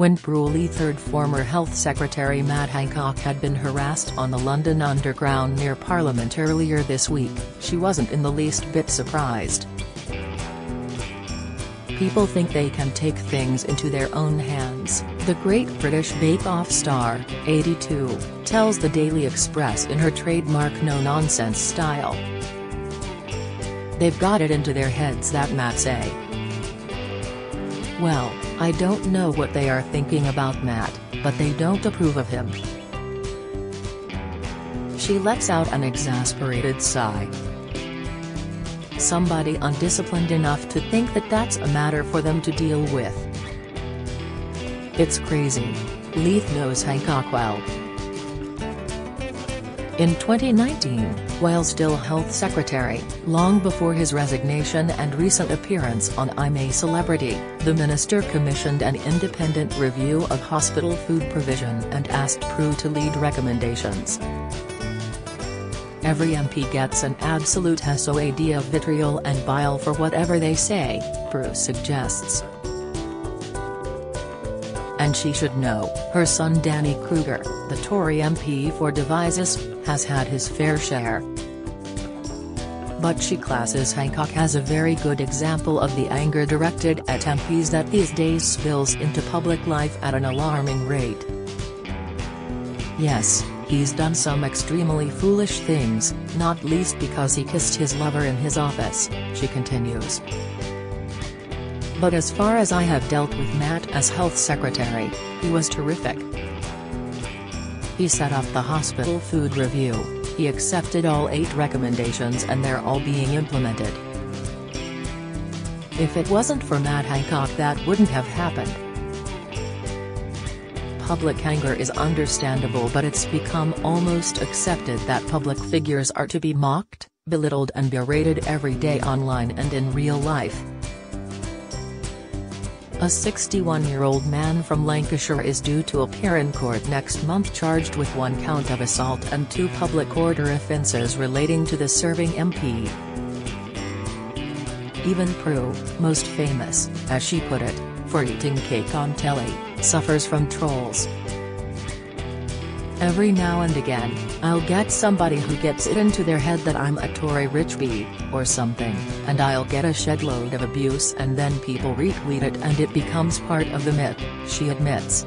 When Prue Leith heard former Health Secretary Matt Hancock had been harassed on the London Underground near Parliament earlier this week, she wasn't in the least bit surprised. People think they can take things into their own hands, the Great British Bake Off star, 82, tells the Daily Express in her trademark no-nonsense style. They've got it into their heads, that Matt say. Well, I don't know what they are thinking about Matt, but they don't approve of him. She lets out an exasperated sigh. Somebody undisciplined enough to think that that's a matter for them to deal with. It's crazy. Leith knows Hancock well. In 2019, while still Health Secretary, long before his resignation and recent appearance on I'm a Celebrity, the minister commissioned an independent review of hospital food provision and asked Prue to lead recommendations. Every MP gets an absolute SOAD of vitriol and bile for whatever they say, Prue suggests. And she should know, her son Danny Kruger, the Tory MP for Devizes, has had his fair share. But she classes Hancock as a very good example of the anger directed at MPs that these days spills into public life at an alarming rate. Yes, he's done some extremely foolish things, not least because he kissed his lover in his office, she continues. But as far as I have dealt with Matt as Health Secretary, he was terrific. He set up the hospital food review, he accepted all 8 recommendations and they're all being implemented. If it wasn't for Matt Hancock, that wouldn't have happened. Public anger is understandable, but it's become almost accepted that public figures are to be mocked, belittled and berated every day online and in real life. A 61-year-old man from Lancashire is due to appear in court next month charged with 1 count of assault and 2 public order offences relating to the serving MP. Even Prue, most famous, as she put it, for eating cake on telly, suffers from trolls. Every now and again, I'll get somebody who gets it into their head that I'm a Tory rich bee, or something, and I'll get a shed load of abuse and then people retweet it and it becomes part of the myth, she admits.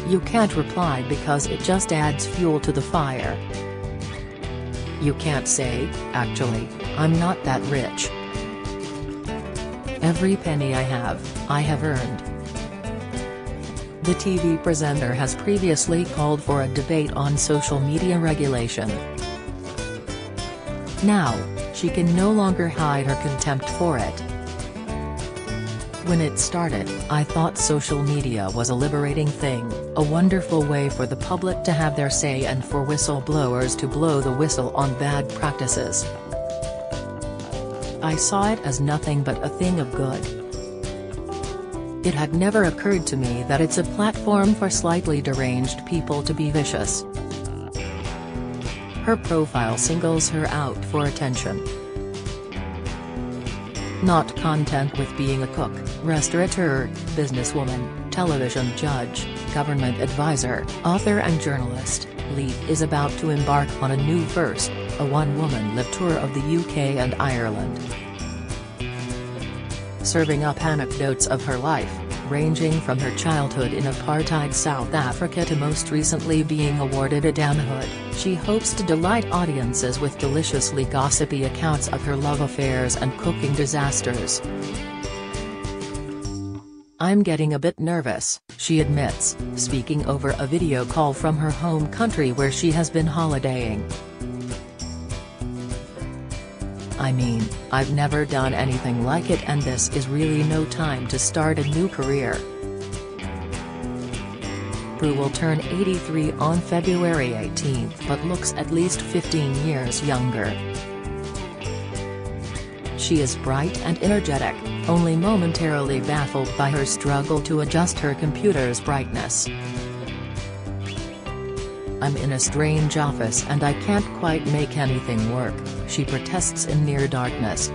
You can't reply because it just adds fuel to the fire. You can't say, actually, I'm not that rich. Every penny I have earned. The TV presenter has previously called for a debate on social media regulation. Now, she can no longer hide her contempt for it. When it started, I thought social media was a liberating thing, a wonderful way for the public to have their say and for whistleblowers to blow the whistle on bad practices. I saw it as nothing but a thing of good. It had never occurred to me that it's a platform for slightly deranged people to be vicious. Her profile singles her out for attention. Not content with being a cook, restaurateur, businesswoman, television judge, government advisor, author and journalist, Leith is about to embark on a new first, a one-woman live tour of the UK and Ireland. Serving up anecdotes of her life, ranging from her childhood in apartheid South Africa to most recently being awarded a damhood, she hopes to delight audiences with deliciously gossipy accounts of her love affairs and cooking disasters. I'm getting a bit nervous, she admits, speaking over a video call from her home country where she has been holidaying. I mean, I've never done anything like it and this is really no time to start a new career. Prue will turn 83 on February 18 but looks at least 15 years younger. She is bright and energetic, only momentarily baffled by her struggle to adjust her computer's brightness. I'm in a strange office and I can't quite make anything work, she protests in near darkness.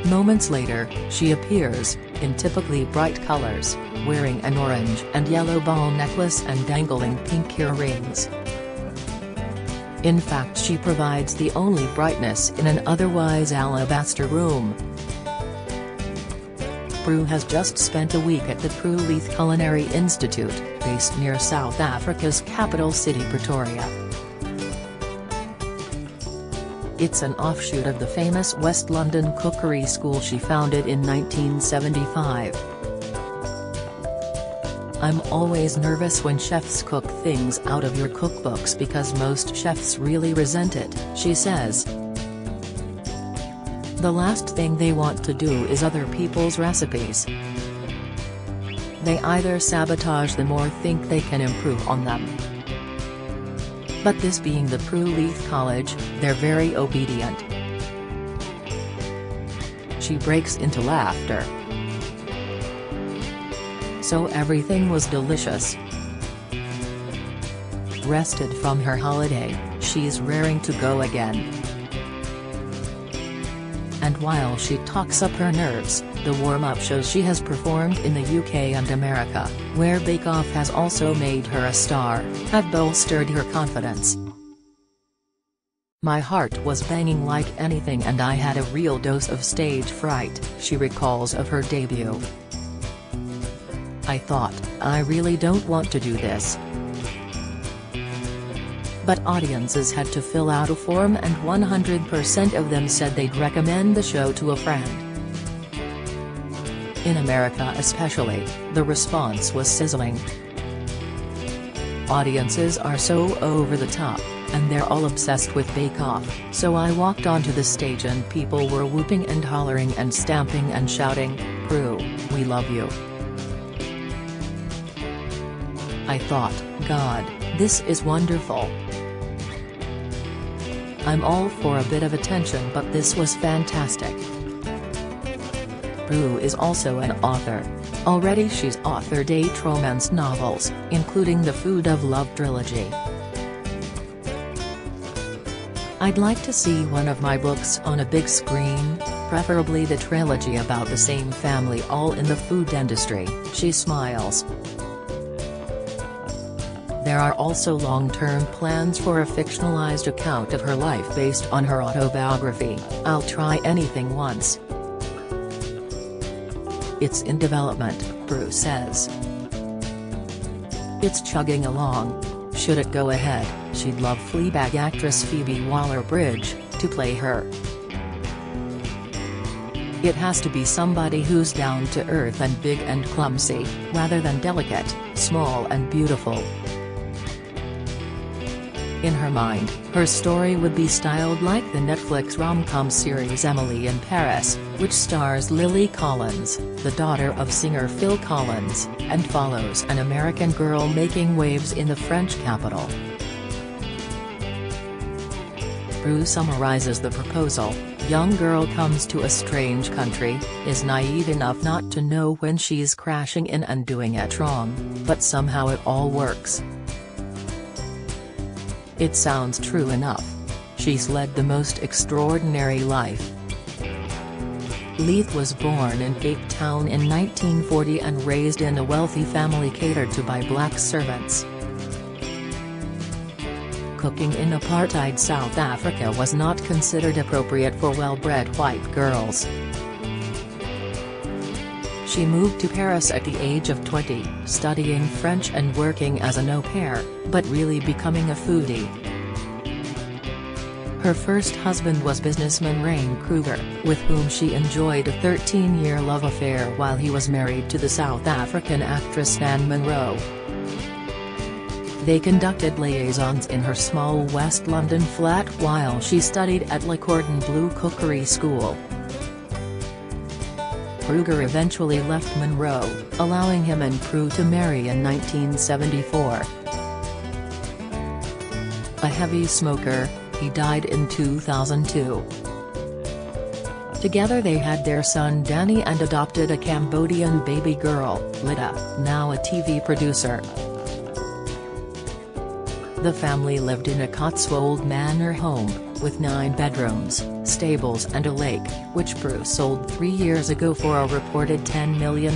Moments later, she appears, in typically bright colors, wearing an orange and yellow ball necklace and dangling pink earrings. In fact, she provides the only brightness in an otherwise alabaster room. Prue has just spent a week at the Prue Leith Culinary Institute, based near South Africa's capital city Pretoria. It's an offshoot of the famous West London cookery school she founded in 1975. "I'm always nervous when chefs cook things out of your cookbooks because most chefs really resent it," she says. "The last thing they want to do is other people's recipes. They either sabotage them or think they can improve on them. But this being the Prue Leith College, they're very obedient." She breaks into laughter. "So everything was delicious." Rested from her holiday, she's raring to go again. And while she talks up her nerves, the warm-up shows she has performed in the UK and America, where Bake Off has also made her a star, have bolstered her confidence. "My heart was banging like anything and I had a real dose of stage fright," she recalls of her debut. "I thought, I really don't want to do this." But audiences had to fill out a form and 100% of them said they'd recommend the show to a friend. In America especially, the response was sizzling. "Audiences are so over the top, and they're all obsessed with Bake Off, so I walked onto the stage and people were whooping and hollering and stamping and shouting, 'Prue, we love you.' I thought, God, this is wonderful. I'm all for a bit of attention but this was fantastic." Prue is also an author. Already she's authored 8 romance novels, including the Food of Love trilogy. "I'd like to see one of my books on a big screen, preferably the trilogy about the same family all in the food industry," she smiles. There are also long-term plans for a fictionalized account of her life based on her autobiography, I'll Try Anything Once. "It's in development," Prue says. "It's chugging along. Should it go ahead, she'd love Fleabag actress Phoebe Waller-Bridge to play her. It has to be somebody who's down to earth and big and clumsy, rather than delicate, small and beautiful." In her mind, her story would be styled like the Netflix rom-com series Emily in Paris, which stars Lily Collins, the daughter of singer Phil Collins, and follows an American girl making waves in the French capital. Prue summarizes the proposal: "Young girl comes to a strange country, is naive enough not to know when she's crashing in and doing it wrong, but somehow it all works. It sounds true enough. She's led the most extraordinary life." Leith was born in Cape Town in 1940 and raised in a wealthy family catered to by black servants. Cooking in apartheid South Africa was not considered appropriate for well-bred white girls. She moved to Paris at the age of 20, studying French and working as an au pair, but really becoming a foodie. Her first husband was businessman Rain Kruger, with whom she enjoyed a 13-year love affair while he was married to the South African actress Nan Monroe. They conducted liaisons in her small West London flat while she studied at Le Cordon Bleu Cookery School. Kruger eventually left Monroe, allowing him and Prue to marry in 1974. A heavy smoker, he died in 2002. Together they had their son Danny and adopted a Cambodian baby girl, Lida, now a TV producer. The family lived in a Cotswold manor home, with 9 bedrooms, stables and a lake, which Prue sold 3 years ago for a reported £10 million.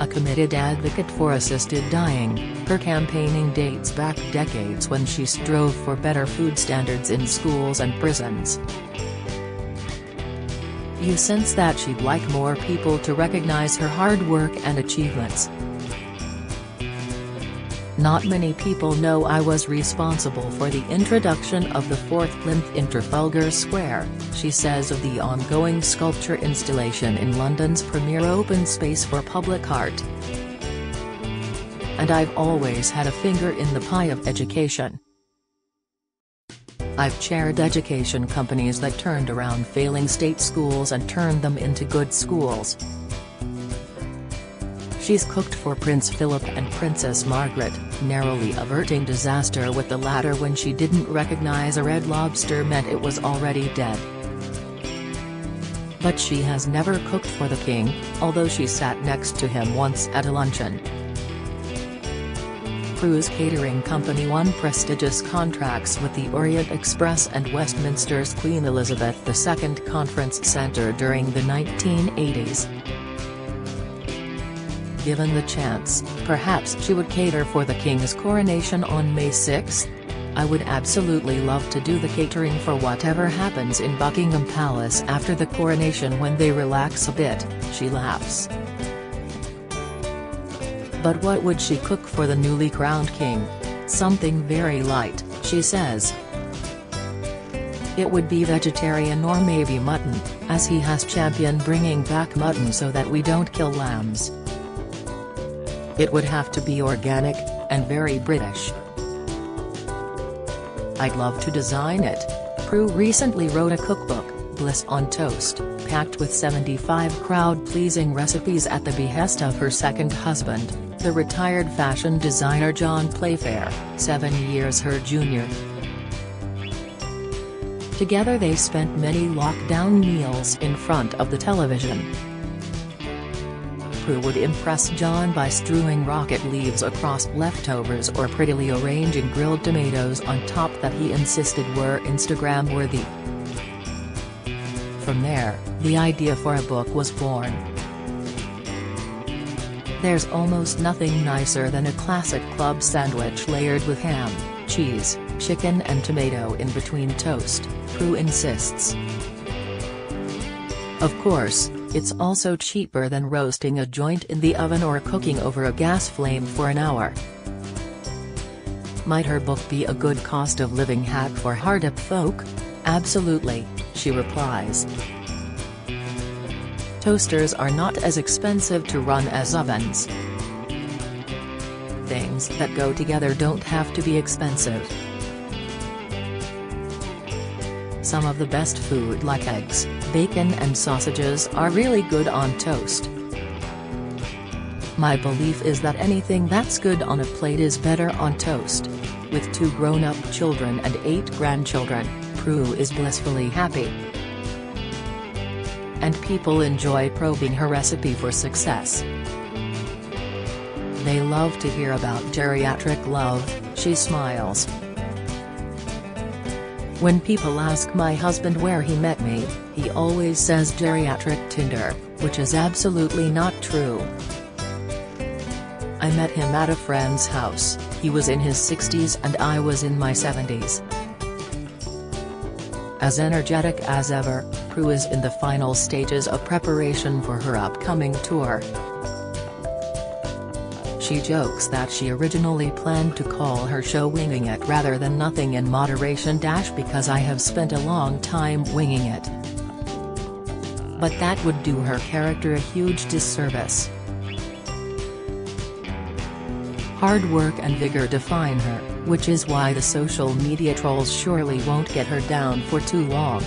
A committed advocate for assisted dying, her campaigning dates back decades when she strove for better food standards in schools and prisons. You sense that she'd like more people to recognize her hard work and achievements. Not many people know I was responsible for the introduction of the 4th plinth in Trafalgar Square, she says of the ongoing sculpture installation in London's premier open space for public art. And I've always had a finger in the pie of education. I've chaired education companies that turned around failing state schools and turned them into good schools. She's cooked for Prince Philip and Princess Margaret, narrowly averting disaster with the latter when she didn't recognize a red lobster meant it was already dead. But she has never cooked for the king, although she sat next to him once at a luncheon. Prue's catering company won prestigious contracts with the Orient Express and Westminster's Queen Elizabeth II Conference Centre during the 1980s. Given the chance, perhaps she would cater for the King's coronation on May 6. I would absolutely love to do the catering for whatever happens in Buckingham Palace after the coronation when they relax a bit, she laughs. But what would she cook for the newly crowned king? Something very light, she says. It would be vegetarian or maybe mutton, as he has championed bringing back mutton so that we don't kill lambs. It would have to be organic, and very British. I'd love to design it. Prue recently wrote a cookbook, Bliss on Toast, packed with 75 crowd-pleasing recipes at the behest of her second husband, the retired fashion designer John Playfair, 7 years her junior. Together they spent many lockdown meals in front of the television. Prue would impress John by strewing rocket leaves across leftovers or prettily arranging grilled tomatoes on top that he insisted were Instagram-worthy. From there, the idea for a book was born. There's almost nothing nicer than a classic club sandwich layered with ham, cheese, chicken and tomato in between toast, Prue insists. Of course, it's also cheaper than roasting a joint in the oven or cooking over a gas flame for an hour. Might her book be a good cost of living hack for hard-up folk? Absolutely, she replies. Toasters are not as expensive to run as ovens. Things that go together don't have to be expensive. Some of the best food like eggs, bacon and sausages are really good on toast. My belief is that anything that's good on a plate is better on toast. With 2 grown-up children and 8 grandchildren, Prue is blissfully happy. And people enjoy probing her recipe for success. They love to hear about geriatric love, she smiles. When people ask my husband where he met me, he always says geriatric Tinder, which is absolutely not true. I met him at a friend's house, he was in his 60s and I was in my 70s. As energetic as ever, Prue is in the final stages of preparation for her upcoming tour. She jokes that she originally planned to call her show Winging It rather than Nothing in Moderation - because I have spent a long time winging it. But that would do her character a huge disservice. Hard work and vigor define her, which is why the social media trolls surely won't get her down for too long.